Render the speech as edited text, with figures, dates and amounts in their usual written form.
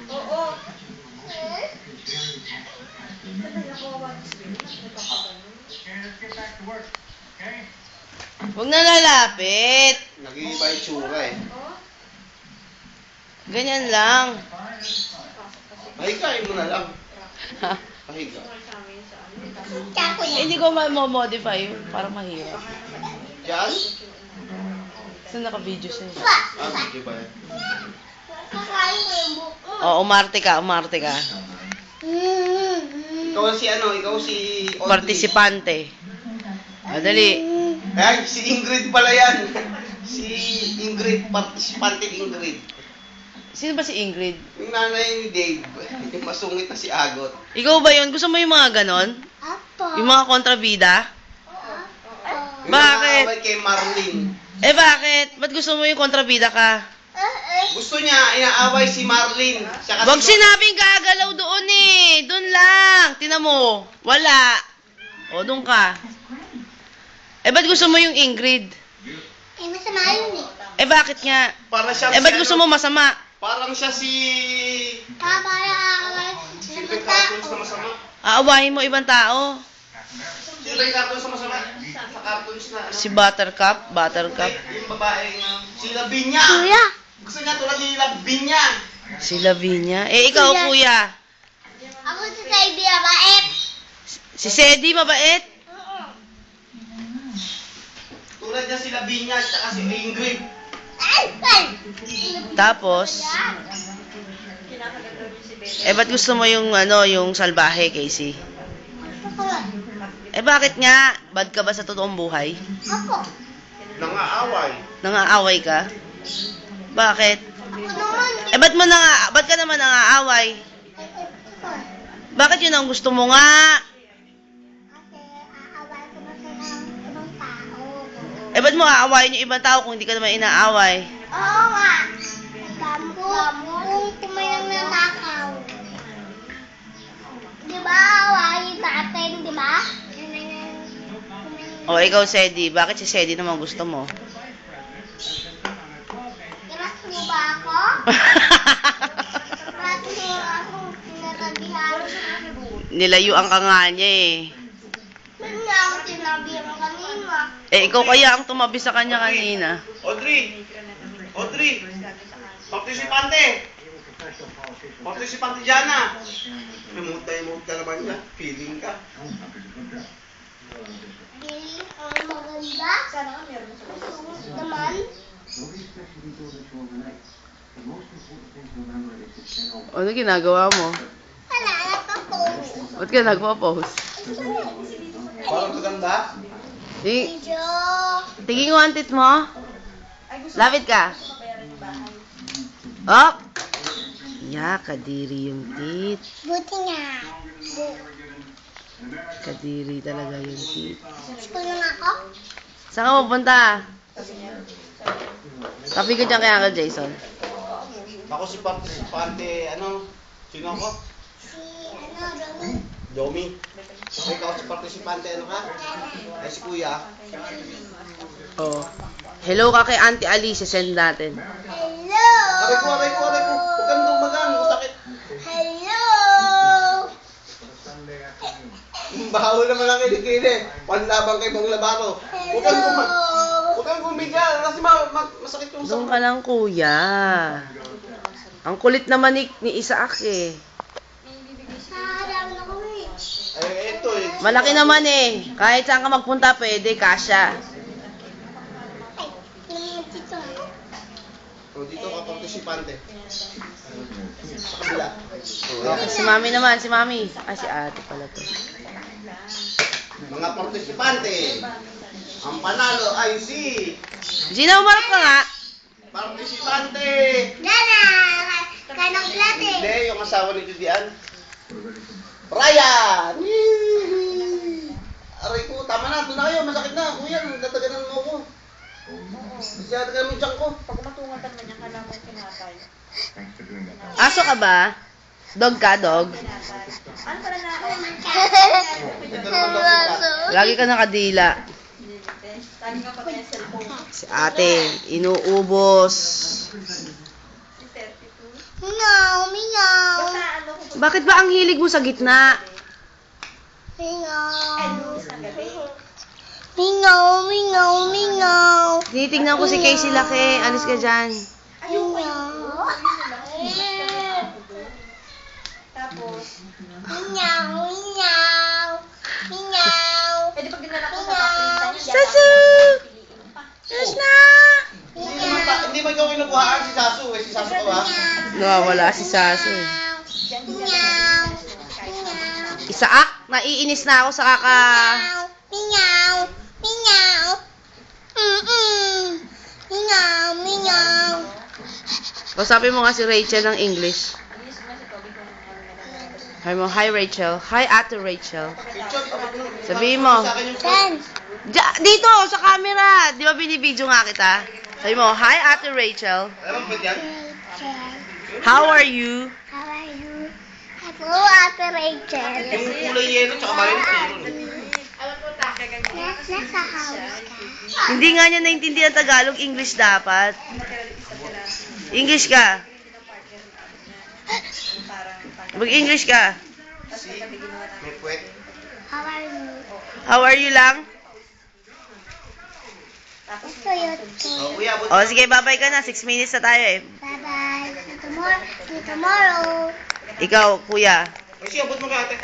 Oo. Huwag na lalapit. Nag-iiba yung tsura eh. Ganyan lang. Pahigain mo na lang. Pahiga. Hindi ko ma-modify para mahirap. Diyan? Saan naka-video siya? Video ba yan? Oo, umarte ka. Ikaw si ano? Ikaw si Audrey. Partisipante. Madali. Ay, si Ingrid pala yan. Si Ingrid, partisipante Ingrid. Sino ba si Ingrid? Yung nanay ni Dave. Yung masungit na si Agot. Ikaw ba yun? Gusto mo yung mga ganon? Yung mga kontrabida? Yung Bakit? nakakaway kay Marlene. Eh bakit? Ba't gusto mo yung kontrabida ka? Gusto niya, inaaway si Marlene. Wag sinabing gagalaw doon eh. Doon lang. Tingnan mo. Wala. O, doon ka. Eh, ba't gusto mo yung Ingrid? Eh, masama yun eh. Eh, bakit nga? Para siya Eh, ba't gusto mo masama? Parang siya si... Para Sino ba yung cartoons na masama? Aawahin mo ibang tao. Sino ba yung cartoons na masama? Sa cartoons na ano? Si Buttercup. Yung babae nga. Si Lavinia. Kuya. Gusto niya tulad ni Lavinia. Si Lavinia. Eh, ikaw, kuya. Ako si Sadie, mabait. Si Sedi, mabait. Tulad niya si Lavinia at saka si Ingrid. Tapos, eh, ba't gusto mo yung, yung salbahe, Casey? Eh, bakit nga? Bad ka ba sa totoong buhay? Ako. Nangaaway. Nangaaway ka? Bakit? Ako naman. Eh, ba't ka naman nangaaway? Bakit yun ang gusto mo nga? Kasi aaway ko na sa ibang tao. Eh, ba't mo aawayin yung ibang tao kung hindi ka naman inaaway? Oo nga. Kung may nanakaw. Di ba awayin sa atin, di ba? O, ikaw, Sedi. Bakit si Sedi naman gusto mo? Iras mo ba ako? Iras mo ako sinatabihan. Nilayuan ka nga niya eh. Ba't nga ako sinabihan kanina? Eh, ikaw kaya ang tumabi sa kanya kanina. Audrey! Partisipante! Partisipante Jana! Emote ka naman niya. Feeling ka. Galing ang maganda. Sana ka meron sa naman. Ano ginagawa mo? Wala na pa po. Ba't ka nagpo-post? Parang maganda. Video. Tingin mo ang tit mo? Lapit ka. Oh! Ya, kadiri yung tit. Buti nga. Kadiri talaga yung tit. School na nga ako. Saan ka pupunta? Tapi ka dyan kay Uncle Jason. Ako si partisipante, ano? Sino ako? Si, Romy. Domi. Ikaw si partisipante, ano ka? Ay, si Kuya. Oh. Hello ka kay Auntie Alice, send natin. Hello. Aray ko. Huwag kang dumagan, masakit. Hello. Baho naman ang kilikili. Panlabang kay Bang Labaro. Huwag kang gumiga, kasi masakit yung Doon ka lang, kuya. Ang kulit naman ni Isaac eh. Sarang na kami. Eh, ito eh. Malaki naman eh. Kahit saan ka magpunta, pwede, kasya. Ay, naman dito ako. O, dito ka partisipante. Sa kabila. Si Mami naman, si Mami. Ah, si ate pala to. Mga partisipante. Ang panalo ay si Gina, umarap ka nga. partisipante. Dana, kanang plate. Hindi, yung asawa ni Judian. Ryan! Yee! Aray ko, tama na. Doon na kayo. Masakit na. Kuya, nataganan mo ko. Masyado ka naman dyan ko. Pag matungan naman niya, kala mo pinatay. Aso ka ba? Dog ka, dog? Ano pala na? Ito naman daw kita. Lagi ka nakadila. Tali ka pa tayo cellphone. Si ate, inuubos. Mingaw. Basta ano kung Bakit ba ang hilig mo sa gitna? Mingaw. ng gabi. Mingaw, mingaw, mingaw. Tinitingnan ko si Casey Laki. Alis ka dyan. Mingaw. Tapos, Mingaw, mingaw. Mingaw. eh di pag dinala ko sa paprintan niya, Sasu! piliin pa. Yes na! Hindi ba ikaw kinukuhaan si Sasu? Eh, si Sasu ka ba? Nawawala si Saso. eh. Diyan din Mingaw. yan. Mingaw. Isaak, naiinis na ako sa kaka... Mingaw. Mingaw. Mingaw, mingaw. Kausapin mo nga si Rachel ng English. Hi mo, hi Rachel. Hi Ate Rachel. Picture, Sabihin mo. Sa akin yung Saan? Dito, sa camera. Di ba binibideo nga kita? Sabi mo, hi Ate Rachel. Alam mo ba yan? Rachel. How are you? How are you? Hello, Ate Rachel. Yung kulay yelo tsaka marin yun. Nasa house ka? Hindi nga niya naintindihan Tagalog, English dapat. English ka. Mag-English ka. May puwet. How are you? How are you lang? Gusto yun. Oh, kuya, buti. O, sige, babay ka na. 6 minutes na tayo eh. Bye-bye. See you tomorrow. Ikaw, kuya. Kasi abot mo ka ate.